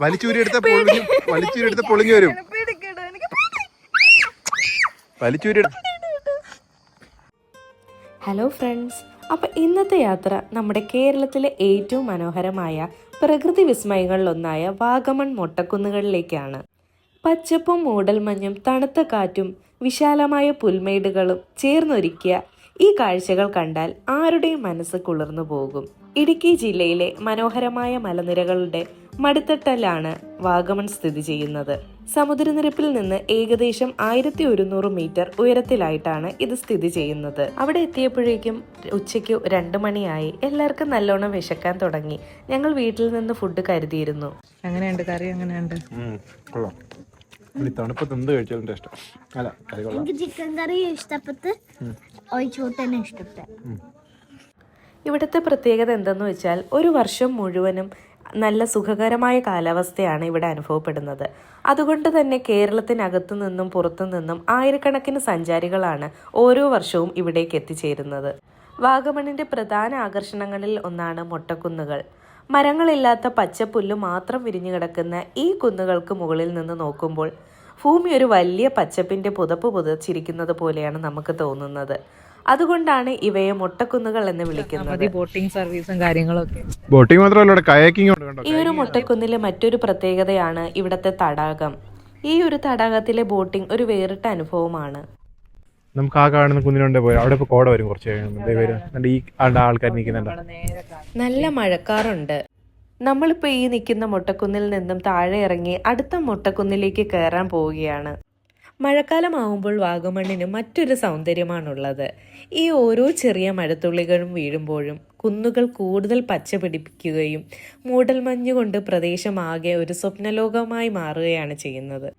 വലിച്ചൂരിയെടുത്ത പൊളിഞ്ഞു വരും. Hello friends, അപ്പോൾ ഇന്നത്തെ യാത്ര നമ്മുടെ കേരളത്തിലെ ഏറ്റവും മനോഹരമായ പ്രകൃതി വിസ്മയങ്ങളിലൊന്നായ വാഗമൺ മൊട്ടക്കുന്നുകളിലേക്കാണ്. പച്ചപ്പും മൂടൽമഞ്ഞും തണുത്ത കാറ്റും വിശാലമായ പുൽമേടുകളും ചേർന്നൊരുക്കിയ ഈ കാഴ്ചകൾ കണ്ടാൽ ആരുടെയും മനസ്സ് കുളിർന്നു പോകും. ഇടുക്കി ജില്ലയിലെ മനോഹരമായ മലനിരകളുടെ മടിത്തട്ടിലാണ് വാഗമൺ സ്ഥിതി ചെയ്യുന്നത്. സമുദ്രനിരപ്പിൽ നിന്ന് ഏകദേശം 1100 മീറ്റർ ഉയരത്തിലായിട്ടാണ് ഇത് സ്ഥിതി ചെയ്യുന്നത്. അവിടെ എത്തിയപ്പോഴേക്കും ഉച്ചയ്ക്ക് 2 മണിയായി. എല്ലാവർക്കും നല്ലോണം വിശക്കാൻ തുടങ്ങി. ഞങ്ങൾ വീട്ടിൽ നിന്ന് ഫുഡ് കരുതിയിരുന്നു. എങ്ങനെയുണ്ട് കറി? എങ്ങനെയുണ്ട്? എനിക്ക് ചിക്കൻ കറി ഇഷ്ടപ്പെട്ട് ഒഴിച്ചോട്ടന്നെ ഇഷ്ടപ്പെട്ടു. ഇവിടുത്തെ പ്രത്യേകത എന്തെന്ന് വെച്ചാൽ ഒരു വർഷം മുഴുവനും നല്ല സുഖകരമായ കാലാവസ്ഥയാണ് ഇവിടെ അനുഭവപ്പെടുന്നത്. അതുകൊണ്ട് തന്നെ കേരളത്തിനകത്തു നിന്നും പുറത്തു നിന്നും ആയിരക്കണക്കിന് സഞ്ചാരികളാണ് ഓരോ വർഷവും ഇവിടേക്ക് എത്തിച്ചേരുന്നത്. വാഗമണിന്റെ പ്രധാന ആകർഷണങ്ങളിൽ ഒന്നാണ് മൊട്ടക്കുന്നുകൾ. മരങ്ങളില്ലാത്ത പച്ചപ്പുല്ല് മാത്രം വിരിഞ്ഞു കിടക്കുന്ന ഈ കുന്നുകൾക്ക് മുകളിൽ നിന്ന് നോക്കുമ്പോൾ ഭൂമി ഒരു വലിയ പച്ചപ്പിന്റെ പുതപ്പ് പുതച്ചിരിക്കുന്നത് പോലെയാണ് നമുക്ക് തോന്നുന്നത്. അതുകൊണ്ടാണ് ഇവയെ മൊട്ടക്കുന്നുകൾ എന്ന് വിളിക്കുന്നത്. ബോട്ടിംഗ് സർവീസും കാര്യങ്ങളൊക്കെ. ബോട്ടിംഗ് മാത്രമല്ല, കയാക്കിംഗ്. ഈ ഒരു മൊട്ടക്കുന്നിലെ മറ്റൊരു പ്രത്യേകതയാണ് ഇവിടത്തെ തടാകം. ഈ ഒരു തടാകത്തിലെ ബോട്ടിംഗ് ഒരു വേറിട്ട അനുഭവമാണ്. നമുക്ക് ആ കാണുന്ന കുന്നിലുണ്ട് പോയി അവിടെ ഇപ്പൊ കോട വരും. കുറച്ച് ഈ ആൾക്കാർ നിൽക്കുന്നുണ്ട്. നല്ല മഴക്കാറുണ്ട്. നമ്മളിപ്പോൾ ഈ നിൽക്കുന്ന മൊട്ടക്കുന്നിൽ നിന്നും താഴെ ഇറങ്ങി അടുത്ത മൊട്ടക്കുന്നിലേക്ക് കയറാൻ പോവുകയാണ്. മഴക്കാലമാവുമ്പോൾ വാഗമണ്ണിന് മറ്റൊരു സൗന്ദര്യമാണുള്ളത്. ഈ ഓരോ ചെറിയ മഴത്തുള്ളികളും വീഴുമ്പോഴും കുന്നുകൾ കൂടുതൽ പച്ച പിടിപ്പിക്കുകയും മൂടൽമഞ്ഞ് കൊണ്ട് പ്രദേശമാകെ ഒരു സ്വപ്നലോകമായി മാറുകയാണ് ചെയ്യുന്നത്.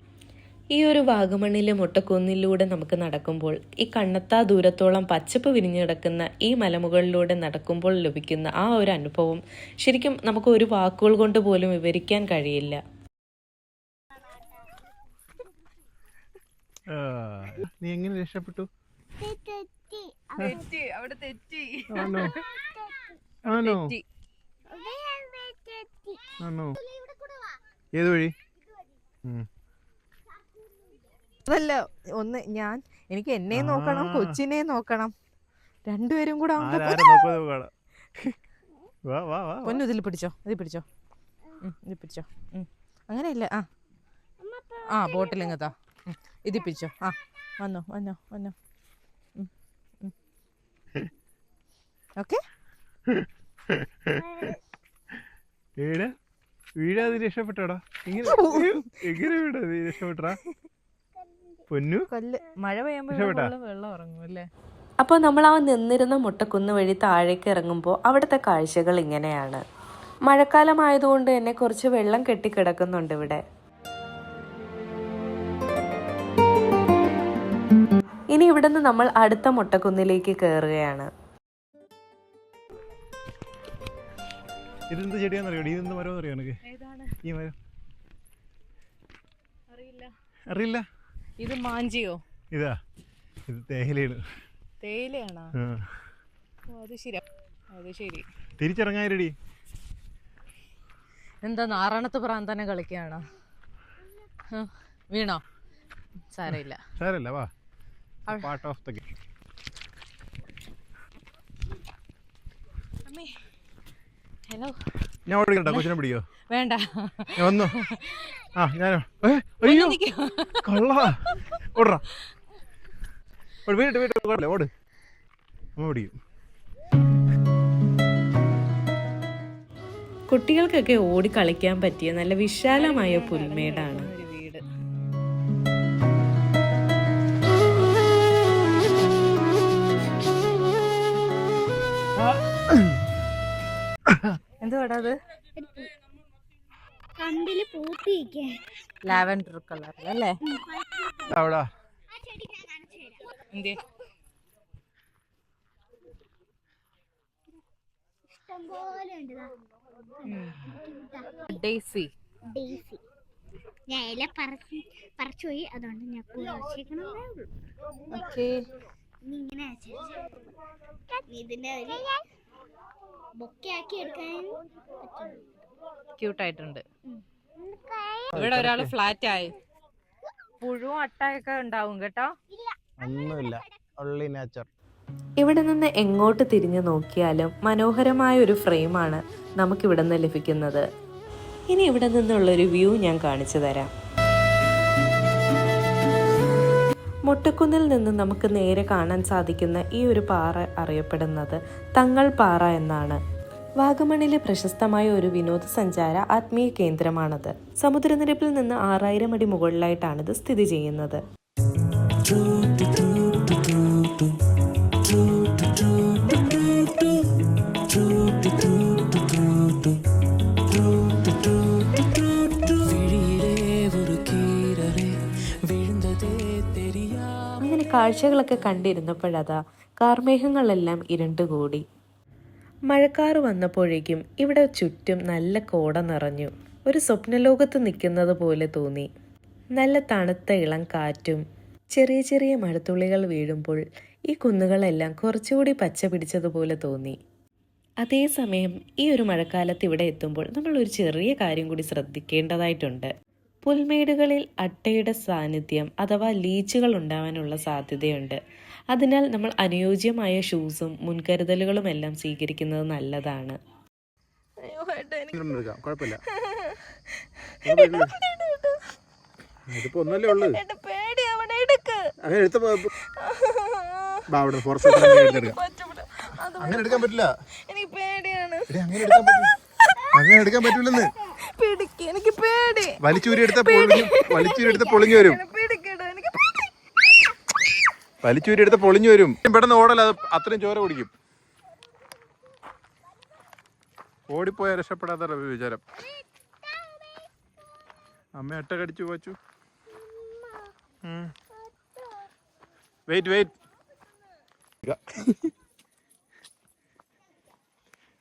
ഈ ഒരു വാഗമണ്ണിലെ മൊട്ടക്കുന്നിലൂടെ നമുക്ക് നടക്കുമ്പോൾ ഈ കണ്ണെത്താ ദൂരത്തോളം പച്ചപ്പ് വിരിഞ്ഞു കിടക്കുന്ന ഈ മലമുകളിലൂടെ നടക്കുമ്പോൾ ലഭിക്കുന്ന ആ ഒരു അനുഭവം ശരിക്കും നമുക്ക് ഒരു വാക്കുകൾ കൊണ്ട് പോലും വിവരിക്കാൻ കഴിയില്ല. നീ എങ്ങനെ രക്ഷപ്പെട്ടു? ഏത് വഴി? അതല്ല, ഒന്ന് എനിക്ക് എന്നെ നോക്കണം, കൊച്ചിനെ നോക്കണം, രണ്ടുപേരും കൂടെ പൊന്നു. ഇതിൽ പിടിച്ചോ, ഇതിൽ പിടിച്ചോ, ഇതിൽ പിടിച്ചോ. അങ്ങനെയല്ല. ആ ബോട്ടിൽ ഇങ്ങത്താ, ഇതിൽ പിടിച്ചോ. വന്നോ വന്നോ വന്നോ. ഓക്കെ. വീഴാതെ രക്ഷപ്പെട്ടാടാ. എങ്ങനെ വീടാതെ രക്ഷപ്പെട്ടാ പൊന്നു? മഴ പെയ്യുമ്പോൾ വെള്ളം ഇറങ്ങും അല്ലേ? അപ്പോൾ നമ്മൾ ആ നിന്നിരുന്ന മുട്ടക്കുന്ന് വഴി താഴേക്ക് ഇറങ്ങുമ്പോൾ അവിടുത്തെ കാഴ്ചകൾ ഇങ്ങനെയാണ്. മഴക്കാലമായതുകൊണ്ട് തന്നെ കുറച്ച് വെള്ളം കെട്ടിക്കിടക്കുന്നുണ്ട് ഇവിടെ. ഇനി ഇവിടെ നിന്ന് നമ്മൾ അടുത്ത മുട്ടക്കുന്നിലേക്ക് കയറുകയാണ്. ഇതെന്ത് ചെടിയാന്നറിയോ? ഇതെന്ത് മരം അറിയോ എനിക്ക്? ഈ മരം അറിയില്ല. ഇത് മാഞ്ചിയോ? ഇത് തേയിലയാണ്. തേയിലയാണോ? അത് ശരി. തിരിച്ചിറങ്ങാൻ എന്താ നാറാണത്ത് പ്രാന്തനെ കളിക്കുകയാണോ? വീണോ? സാരമില്ല, വാ. Part of the game. Hello, ഞാൻ ഓടിക്കണ്ട? കൊച്ചിനെ പിടിക്കോ? വേണ്ട, ഞാൻ വന്നു. ഞാനോ? അയ്യോ കള്ളാ. ഓടാ, വീട്ടിൽ ഓട്. അമ്മ പിടിക്കും. കുട്ടികൾക്കൊക്കെ ഓടി കളിക്കാൻ പറ്റിയ നല്ല വിശാലമായ പുൽമേടാണ്. എന്തുവാടാ അത്? ലാവൻഡർ കളർ അല്ലേ? ഡെയ്സി. ഞാൻ ഇല പറിച്ചു പോയി, അതുകൊണ്ട് ഞാൻ ഇങ്ങനെ ഇതിന്റെ ഒരു ബൊക്കെ ആക്കി എടുക്കാൻ ക്യൂട്ടായിട്ടുണ്ട്. ഇവിടെ ഒരാള് ഫ്ലാറ്റ് ആയി. പുഴുവും അട്ടയൊക്കെ ഉണ്ടാവും കേട്ടോ. ഒന്നുമില്ല, only nature. ഇവിടെ നിന്ന് എങ്ങോട്ട് തിരിഞ്ഞു നോക്കിയാലും മനോഹരമായ ഒരു ഫ്രെയിമാണ് നമുക്കിവിടെ നിന്ന് ലഭിക്കുന്നത്. ഇനി ഇവിടെ നിന്നുള്ളൊരു വ്യൂ ഞാൻ കാണിച്ചു തരാം. മൊട്ടക്കുന്നിൽ നിന്ന് നമുക്ക് നേരെ കാണാൻ സാധിക്കുന്ന ഈ ഒരു പാറ അറിയപ്പെടുന്നത് തങ്ങൾ പാറ എന്നാണ്. വാഗമണിലെ പ്രശസ്തമായ ഒരു വിനോദസഞ്ചാര ആത്മീയ കേന്ദ്രമാണത്. സമുദ്രനിരപ്പിൽ നിന്ന് 6000 അടി മുകളിലായിട്ടാണിത് സ്ഥിതി ചെയ്യുന്നത്. അങ്ങനെ കാഴ്ചകളൊക്കെ കണ്ടിരുന്നപ്പോഴതാ കാർമേഘങ്ങളെല്ലാം ഇരുണ്ടുകൂടി. മഴക്കാറ് വന്നപ്പോഴേക്കും ഇവിടെ ചുറ്റും നല്ല കോട നിറഞ്ഞു. ഒരു സ്വപ്നലോകത്ത് നിൽക്കുന്നത് പോലെ തോന്നി. നല്ല തണുത്ത ഇളം കാറ്റും ചെറിയ ചെറിയ മഴത്തുള്ളികൾ വീഴുമ്പോൾ ഈ കുന്നുകളെല്ലാം കുറച്ചുകൂടി പച്ച പിടിച്ചതുപോലെ തോന്നി. അതേസമയം ഈ ഒരു മഴക്കാലത്ത് ഇവിടെ എത്തുമ്പോൾ നമ്മൾ ഒരു ചെറിയ കാര്യം കൂടി ശ്രദ്ധിക്കേണ്ടതായിട്ടുണ്ട്. പുൽമേടുകളിൽ അട്ടയുടെ സാന്നിധ്യം അഥവാ ലീച്ചുകൾ ഉണ്ടാവാനുള്ള സാധ്യതയുണ്ട്. അതിനാൽ നമ്മൾ അനുയോജ്യമായ ഷൂസും മുൻകരുതലുകളും എല്ലാം സ്വീകരിക്കുന്നത് നല്ലതാണ്. അങ്ങനെ എടുക്കാൻ പറ്റില്ല. എനിക്ക് പേടിയാണ്. അങ്ങനെ എടുക്കാൻ പറ്റില്ലെന്ന്. എനിക്ക് പേടി. വലിച്ചൂരി എടുത്ത പൊളിഞ്ഞു വരും. വലിച്ചൂരി എടുത്ത പൊളിഞ്ഞു വരും. പെട്ടെന്ന് ഓടല, അത്രയും ചോര കുടിക്കും. ഓടിപ്പോയ രക്ഷപ്പെടാത്ത വിചാരം. അമ്മ അട്ട കടിച്ചു വച്ചു. വെയിറ്റ്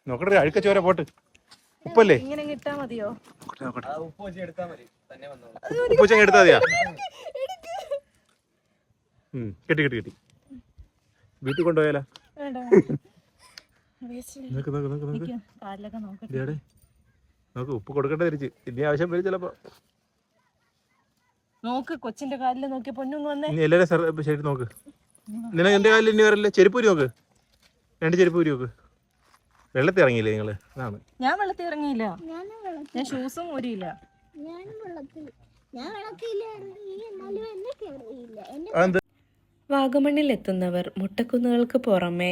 നോക്കട്ടെ, അഴുക്ക ചോര പോട്ട്. ഉപ്പല്ലേ ഇങ്ങനെ കിട്ടാ മതിയോ? ഉപ്പൂച്ച എടുത്താ മതിയാ? കെട്ടി വീട്ടിൽ കൊണ്ടുപോയാലോ? നോക്ക്, ഉപ്പ് കൊടുക്കട്ടെ തിരിച്ച്. ഇനി ആവശ്യം വരും ചിലപ്പോ. നോക്ക്, കൊച്ചിന്റെ കാലില് നോക്കി പൊന്നു വന്നേ. എല്ലാരും ശരി നോക്ക്. നിനക്ക് എന്റെ കാലിൽ ഇനി വരല്ലേ? ചെരുപ്പൂരി നോക്ക്, 2 ചെരുപ്പൂരി നോക്ക്. വെള്ളത്തിൽ ഇറങ്ങിയില്ലേ നിങ്ങള്? അതാണ്. ഞാൻ വെള്ളത്തിൽ ഇറങ്ങിയില്ല. ഞാൻ ഷൂസും ഊരിയില്ല. വാഗമണ്ണിൽ എത്തുന്നവർ മുട്ടക്കുന്നുകൾക്ക് പുറമെ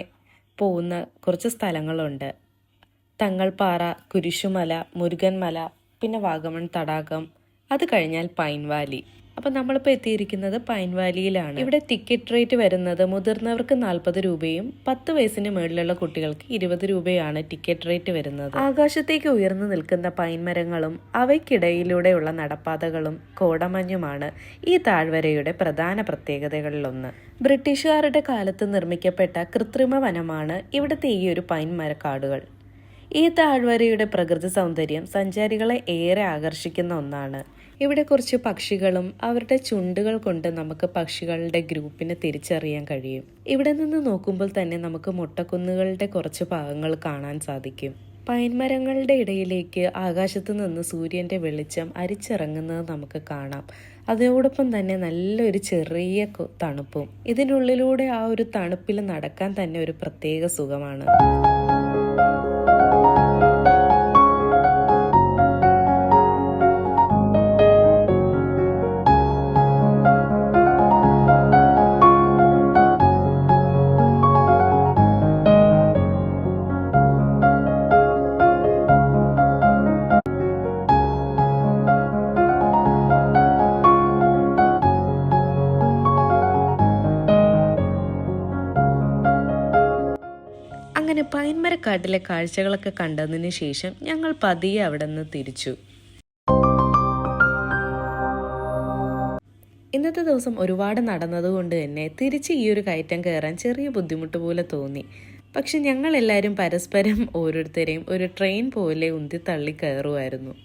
പോകുന്ന കുറച്ച് സ്ഥലങ്ങളുണ്ട്. തങ്ങൾപ്പാറ, കുരിശുമല, മുരുകൻമല, പിന്നെ വാഗമൺ തടാകം, അത് കഴിഞ്ഞാൽ പൈൻ വാലി. അപ്പം നമ്മളിപ്പോൾ എത്തിയിരിക്കുന്നത് പൈൻ വാലിയിലാണ്. ഇവിടെ ടിക്കറ്റ് റേറ്റ് വരുന്നത് മുതിർന്നവർക്ക് 40 രൂപയും 10 വയസ്സിന് മുകളിലുള്ള കുട്ടികൾക്ക് 20 രൂപയാണ് ടിക്കറ്റ് റേറ്റ് വരുന്നത്. ആകാശത്തേക്ക് ഉയർന്നു നിൽക്കുന്ന പൈൻ മരങ്ങളും അവയ്ക്കിടയിലൂടെയുള്ള നടപ്പാതകളും കോടമഞ്ഞുമാണ് ഈ താഴ്വരയുടെ പ്രധാന പ്രത്യേകതകളിലൊന്ന്. ബ്രിട്ടീഷുകാരുടെ കാലത്ത് നിർമ്മിക്കപ്പെട്ട കൃത്രിമ വനമാണ് ഇവിടുത്തെ ഈ ഒരു പൈൻ മരക്കാടുകൾ. ഈ താഴ്വരയുടെ പ്രകൃതി സൗന്ദര്യം സഞ്ചാരികളെ ഏറെ ആകർഷിക്കുന്ന ഒന്നാണ്. ഇവിടെ കുറച്ച് പക്ഷികളും അവരുടെ ചുണ്ടുകൾ കൊണ്ട് നമുക്ക് പക്ഷികളുടെ ഗ്രൂപ്പിനെ തിരിച്ചറിയാൻ കഴിയും. ഇവിടെ നിന്ന് നോക്കുമ്പോൾ തന്നെ നമുക്ക് മുട്ടക്കുന്നുകളുടെ കുറച്ച് ഭാഗങ്ങൾ കാണാൻ സാധിക്കും. പൈൻമരങ്ങളുടെ ഇടയിലേക്ക് ആകാശത്ത് നിന്ന് സൂര്യന്റെ വെളിച്ചം അരിച്ചിറങ്ങുന്നത് നമുക്ക് കാണാം. അതോടൊപ്പം തന്നെ നല്ലൊരു ചെറിയ തണുപ്പും. ഇതിനുള്ളിലൂടെ ആ ഒരു തണുപ്പിൽ നടക്കാൻ തന്നെ ഒരു പ്രത്യേക സുഖമാണ്. അങ്ങനെ പൈൻമരക്കാട്ടിലെ കാഴ്ചകളൊക്കെ കണ്ടതിന് ശേഷം ഞങ്ങൾ പതിയെ അവിടെ നിന്ന് തിരിച്ചു. ഇന്നത്തെ ദിവസം ഒരുപാട് നടന്നതുകൊണ്ട് തന്നെ തിരിച്ച് ഈ ഒരു കയറ്റം കയറാൻ ചെറിയ ബുദ്ധിമുട്ട് പോലെ തോന്നി. പക്ഷെ ഞങ്ങളെല്ലാവരും പരസ്പരം ഓരോരുത്തരെയും ഒരു ട്രെയിൻ പോലെ ഉന്തി തള്ളി കയറുമായിരുന്നു.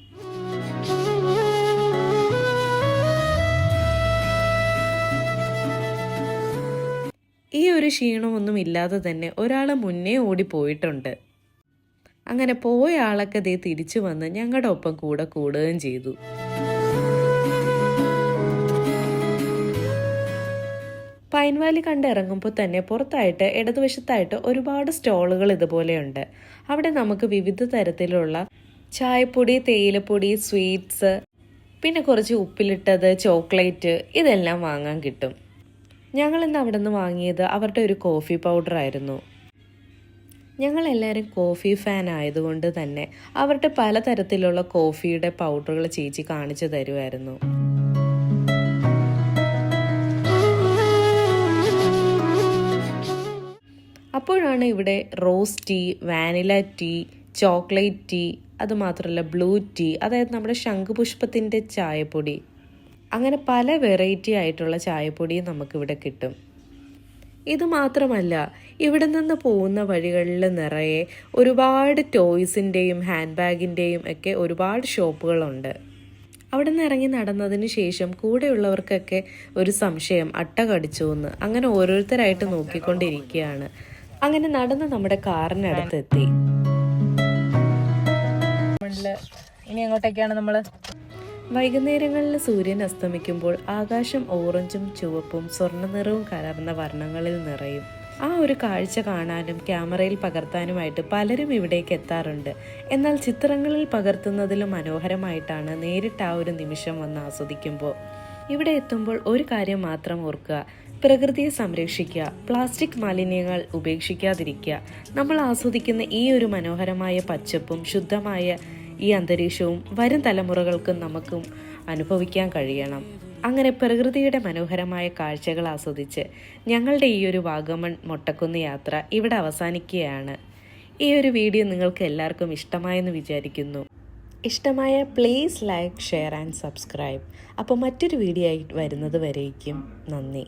ഈ ഒരു ക്ഷീണമൊന്നും ഇല്ലാതെ തന്നെ ഒരാൾ മുന്നേ ഓടിപ്പോയിട്ടുണ്ട്. അങ്ങനെ പോയ ആളൊക്കെ ദേ തിരിച്ചു വന്ന് ഞങ്ങളുടെ ഒപ്പം കൂടെ കൂടുകയും ചെയ്തു. പൈൻ വാലി കണ്ട് ഇറങ്ങുമ്പോൾ തന്നെ പുറത്തായിട്ട് ഇടതുവശത്തായിട്ട് ഒരുപാട് സ്റ്റോളുകൾ ഇതുപോലെയുണ്ട്. അവിടെ നമുക്ക് വിവിധ തരത്തിലുള്ള ചായപ്പൊടി, തേയിലപ്പൊടി, സ്വീറ്റ്സ്, പിന്നെ കുറച്ച് ഉപ്പിലിട്ടത്, ചോക്ലേറ്റ് ഇതെല്ലാം വാങ്ങാൻ കിട്ടും. ഞങ്ങളിന്ന് അവിടെ നിന്ന് വാങ്ങിയത് അവരുടെ ഒരു കോഫി പൗഡർ ആയിരുന്നു. ഞങ്ങളെല്ലാവരും കോഫി ഫാൻ ആയതുകൊണ്ട് തന്നെ അവരുടെ പലതരത്തിലുള്ള കോഫിയുടെ പൗഡറുകൾ ചേച്ചി കാണിച്ചു തരുമായിരുന്നു. അപ്പോഴാണ് ഇവിടെ rose tea, vanilla tea, chocolate tea, അതുമാത്രമല്ല ബ്ലൂ ടീ, അതായത് നമ്മുടെ ശംഖുപുഷ്പത്തിൻ്റെ ചായപ്പൊടി, അങ്ങനെ പല വെറൈറ്റി ആയിട്ടുള്ള ചായപ്പൊടിയും നമുക്കിവിടെ കിട്ടും. ഇതുമാത്രമല്ല, ഇവിടെ നിന്ന് പോകുന്ന വഴികളിൽ നിറയെ ഒരുപാട് ടോയ്സിൻ്റെയും ഹാൻഡ് ബാഗിൻ്റെയും ഒക്കെ ഒരുപാട് ഷോപ്പുകളുണ്ട്. അവിടെ നിന്ന് ഇറങ്ങി നടന്നതിന് ശേഷം കൂടെയുള്ളവർക്കൊക്കെ ഒരു സംശയം, അട്ട കടിച്ചു എന്ന്. അങ്ങനെ ഓരോരുത്തരായിട്ട് നോക്കിക്കൊണ്ടിരിക്കുകയാണ്. അങ്ങനെ നടന്ന് നമ്മുടെ കാറിനടുത്തെത്തി. ഇനി എങ്ങോട്ടേക്കാണ് നമ്മൾ? വൈകുന്നേരങ്ങളിൽ സൂര്യൻ അസ്തമിക്കുമ്പോൾ ആകാശം ഓറഞ്ചും ചുവപ്പും സ്വർണ്ണ നിറവും കലർന്ന വർണ്ണങ്ങളിൽ നിറയും. ആ ഒരു കാഴ്ച കാണാനും ക്യാമറയിൽ പകർത്താനുമായിട്ട് പലരും ഇവിടേക്ക് എത്താറുണ്ട്. എന്നാൽ ചിത്രങ്ങളിൽ പകർത്തുന്നതിലും മനോഹരമായിട്ടാണ് നേരിട്ട് ആ ഒരു നിമിഷം വന്ന് ആസ്വദിക്കുമ്പോൾ. ഇവിടെ എത്തുമ്പോൾ ഒരു കാര്യം മാത്രം ഓർക്കുക, പ്രകൃതിയെ സംരക്ഷിക്കുക, പ്ലാസ്റ്റിക് മാലിന്യങ്ങൾ ഉപേക്ഷിക്കാതിരിക്കുക. നമ്മൾ ആസ്വദിക്കുന്ന ഈ ഒരു മനോഹരമായ പച്ചപ്പും ശുദ്ധമായ ഈ അന്തരീക്ഷവും വരും തലമുറകൾക്കും നമുക്കും അനുഭവിക്കാൻ കഴിയണം. അങ്ങനെ പ്രകൃതിയുടെ മനോഹരമായ കാഴ്ചകൾ ആസ്വദിച്ച് ഞങ്ങളുടെ ഈ ഒരു വാഗമൺ മൊട്ടക്കുന്ന് യാത്ര ഇവിടെ അവസാനിക്കുകയാണ്. ഈ ഒരു വീഡിയോ നിങ്ങൾക്ക് എല്ലാവർക്കും ഇഷ്ടമായെന്ന് വിചാരിക്കുന്നു. ഇഷ്ടമായ please like, share and subscribe. അപ്പോൾ മറ്റൊരു വീഡിയോ ആയിട്ട് വരുന്നത് വരേക്കും നന്ദി.